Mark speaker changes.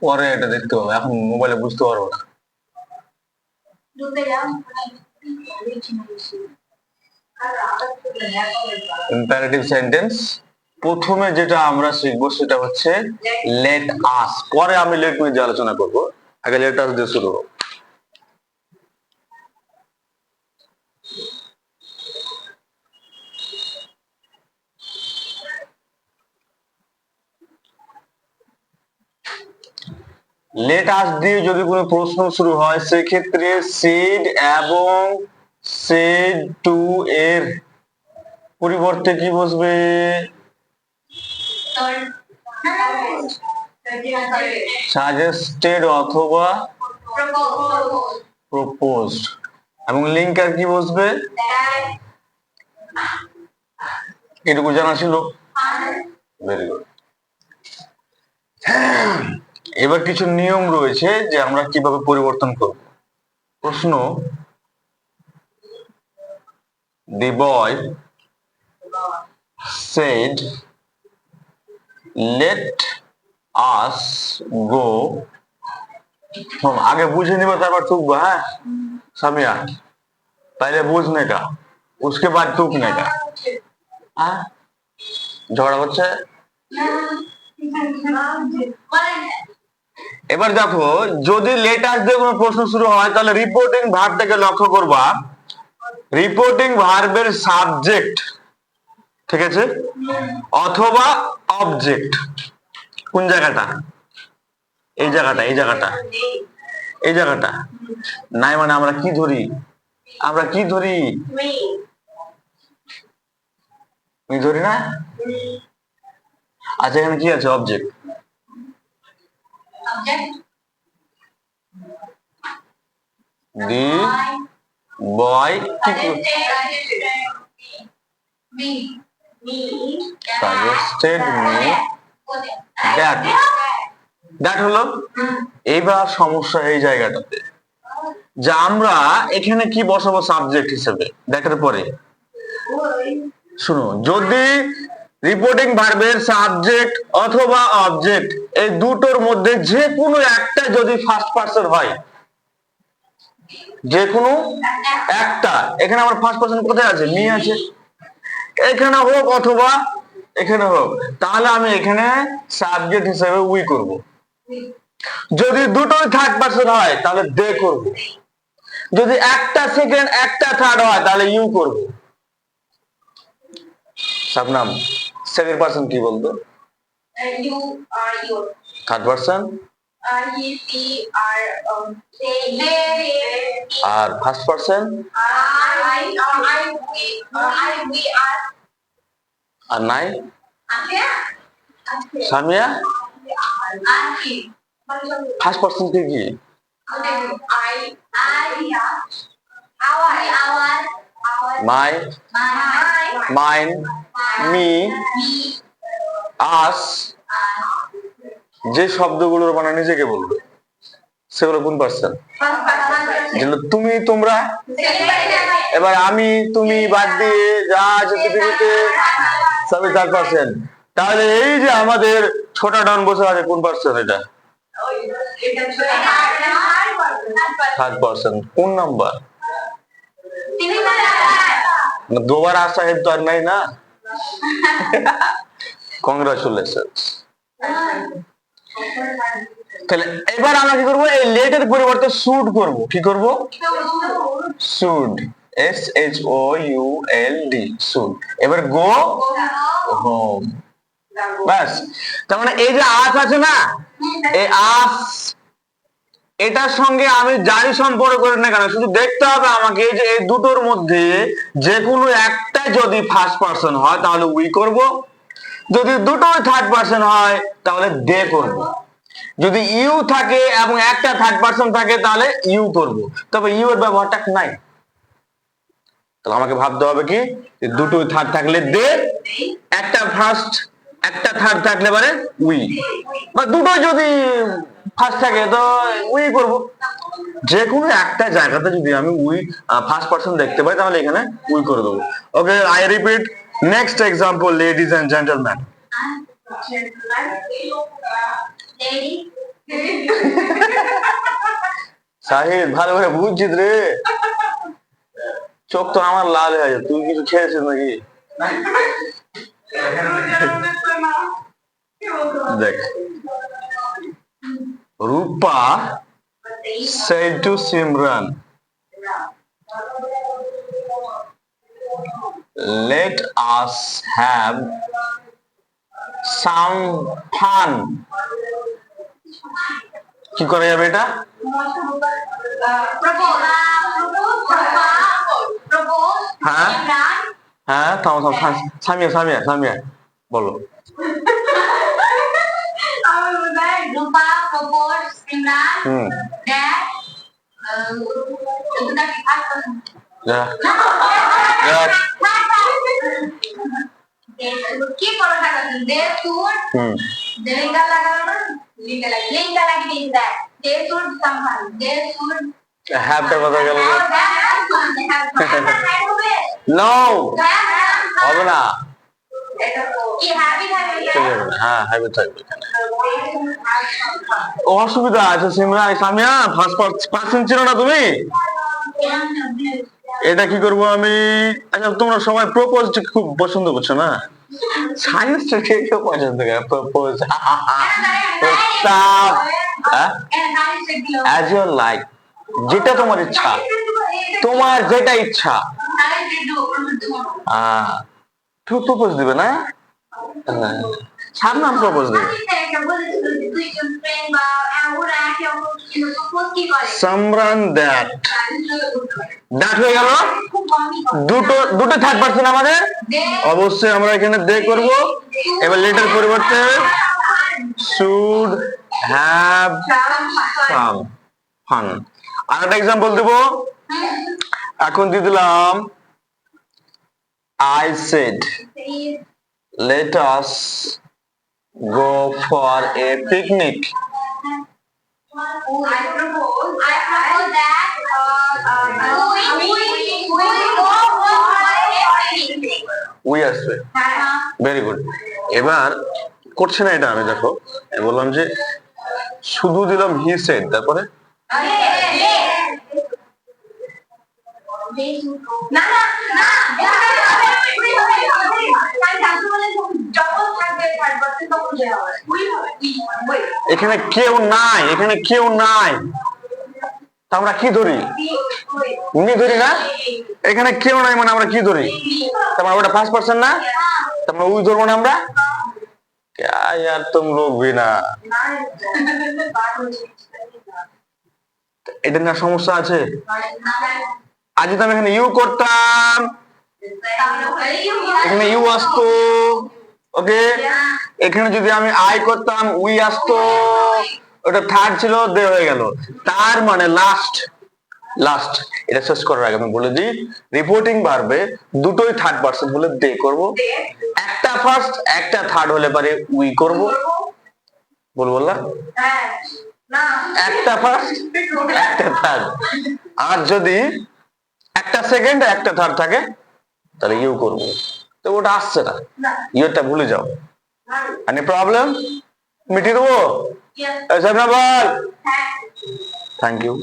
Speaker 1: পরে এটা দেখতে হবে, এখন মোবাইলে বুঝতে পারবো না। ইম্পারেটিভ সেন্টেন্স প্রথমে যেটা আমরা শিখবো সেটা হচ্ছে লেট আস, পরে আমি লেট নিয়ে আলোচনা করব, আগে লেট আস দিয়ে শুরু হোক। লেট আস দিয়ে যদি কোনো প্রশ্ন শুরু হয় সেক্ষেত্রে সেড এবং সেড টু এর পরিবর্তে কি বসবে? সাজেস্টেড অথবা প্রপোজড, এবং লিঙ্কার কি বসবে? এটুকু জানা ছিল? Very good. এবার কিছু নিয়ম রয়েছে যে আমরা কিভাবে পরিবর্তন করব। প্রশ্ন, the boy said let us go home। আগে বুঝে নিব তারপর টুকবো। হ্যাঁ সামিয়া, पहले বুঝনে কা उसके बाद টুকনে কা। হ্যাঁ ঝগড়া হচ্ছে। এবার দেখো, যদি লেটার দিয়ে কোনো প্রশ্ন শুরু হয় তাহলে রিপোর্টিং ভার্বটাকে লক্ষ্য করবা। রিপোর্টিং ভার্বের সাবজেক্ট, ঠিক আছে, অথবা অবজেক্ট। কোন জায়গাটা? এই জায়গাটা, এই জায়গাটা, এই জায়গাটা নাই, মানে আমরা কি ধরি? আমরা কি ধরি? তুমি ধরি না? আচ্ছা এখানে কি আছে? Object. The boy suggested me that, that হলো। এইবার সমস্যা এই জায়গাটাতে যে আমরা এখানে কি বসাবো সাবজেক্ট হিসেবে দ্যাটের পরে। শুনো, যদি রিপোর্টিং ভার্বের সাবজেক্ট অথবা অবজেক্ট এই দুটোর মধ্যে যে কোনো একটা যদি ফার্স্ট পারসন হয়, যে কোনো একটা, এখানে আমার ফার্স্ট পারসন কোথায় আছে? মি আছে, এখানে হোক অথবা এখানে হোক, তাহলে আমি এখানে সাবজেক্ট হিসেবে উই করব। যদি দুটোই থার্ড পারসন হয় তাহলে দে করব। যদি একটা সেকেন্ড একটা থার্ড হয় তাহলে ইউ করব। শবনম, সেকেন্ড পারসন কি বলতো? ইউ আর you. Third person he she আর দে। আর ফার্স্ট পারসন আই উই আর। আর নাই সামিয়া, ফার্স্ট পারসন কি কি? My, mine, me, us. যে শব্দগুলোর মানে নিজেকে বলবে সেগুলো কোন পারসন? তুমি, তোমরা। এবার আমি, তুমি বাদ দিয়ে যা আছে পৃথিবীতে সবই থার্ড পারসন। তাহলে এই যে আমাদের ছোটা ডন বসে আছে কোন পারসন? এটা থার্ড পারসন। কোন নাম্বার? दोबारा साहेब तो नहीं ना। কংগ্রাচুলেশন। তাহলে এবার আমরা কি করব? এই লেটের পরিবর্তে শুড করব। কি করব? Should, S H O U L D, should. এবার গো হোম, বাস। তার মানে এই যে আস আছে না, এই আস এটার সঙ্গে আমি যাই সম্পর্ক করি না কেন, শুধু দেখতে হবে আমাকে যে এই দুটোর মধ্যে যে কোনো একটা যদি ফার্স্ট পারসন হয় তাহলে উই করব, যদি দুটোই থার্ড পারসন হয় তাহলে দে করব, যদি ইউ থাকে এবং একটা থার্ড পারসন থাকে তাহলে ইউ করব। তবে ইউ এর ব্যবহারটা নাই। তাহলে আমাকে ভাবতে হবে কি, দুটোই থার্ড থাকলে দে, একটা ফার্স্ট একটা থার্ড থাকলে পারে উই, বা দুটো যদি ফার্স্ট থাকে তো উই করব। যে কোনো একটা জায়গাতে যদি আমি উই ফার্স্ট পারসন দেখতে পাই তাহলে এখানে উই করে দেবো। Okay, I repeat, next example, ladies and gentleman. Sahid ভালো করে বুঝছিস রে, চোখ তো আমার লাল হয়ে যায়, তুই কিছু খেয়েছিস নাকি? দেখ, রূপা said to Simran, let us have some fun. কি করা যাবে এটা? হ্যাঁ হ্যাঁ, থামো থামো, সামিয়া সামিয়া সামিয়া বলো।
Speaker 2: Rupa proposed Simran that কি করো টাকা দে তোর লিঙ্গা লাগানো না, লিঙ্গা লাগিয়ে দিন দেখ, দে তোর সম্মান, দে তোর
Speaker 1: হ্যাপটা কথা গেল নো হবে না,
Speaker 2: কি হ্যাপি থাকবে,
Speaker 1: হ্যাঁ হ্যাপি থাকবে। অসুবিধা আছে সিমরান, সামিয়া ফার্স্ট পার্সন ছিল না তুমি, এটা কি করব আমি? আচ্ছা তোমরা সবাই প্রপোজ খুব পছন্দ করছো না? সায়েন্সটা কে কে পছন্দ করে প্রপোজ? প্রস্তাব, অ্যাজ ইউর লাইক, যেটা তোমার ইচ্ছা, তোমার যেটা ইচ্ছা। তুই প্রপোজ দিবে না? সামনে প্রপোজ দিবে। সামরান দ্যাট, দ্যাট হয়ে গেল দুটো দুটো থার্ড পারসন আমাদের, অবশ্যই আমরা এখানে দে করব। এবার লেটার পরিবর্তে শুড হ্যাভ সাম ফান। আরেকটা এক্সাম্পল দেব, এখন দিয়ে দিলাম I said let us go for a picnic.
Speaker 2: I propose that
Speaker 1: we আসবে, ভেরি গুড। এবার করছে না এটা, আমি দেখো বললাম যে শুধু দিলাম হি সেড, তারপরে এখানে কেউ নাই, এখানে কেউ নাই, তা আমরা কি ধরি? উনি ধরি না, এখানে কেউ নাই মানে আমরা কি ধরি? তারপর ওটা ফার্স্ট পারসন না, তারপর উই ধরবো না আমরা? क्या यार तुम लोग भी ना, এটা না সমস্যা আছে। আজ যদি আমি এখানে ইউ করতাম, এখানে ইউ আসতো, ওকে। এখানে যদি আমি আই করতাম উই আসতো, ওটা থার্ড ছিল, দে হয়ে গেল। তার মানে লাস্ট, লাস্ট এটা শেষ করার আগে আমি বলে দিই, রিপোর্টিং ভার্বে দুটোই থার্ড পারসন হলে দে করব, একটা ফার্স্ট একটা থার্ড হলে পারে উই করব। বললাম একটা ফার্স্ট একটা থার্ড, আর যদি একটা সেকেন্ড একটা থার্ড থাকে তাহলে ইউ করব। তো ওটা আসছে না, ইউটা ভুলে যাও। Any problem? মিটিয়ে দেবো? Thank you.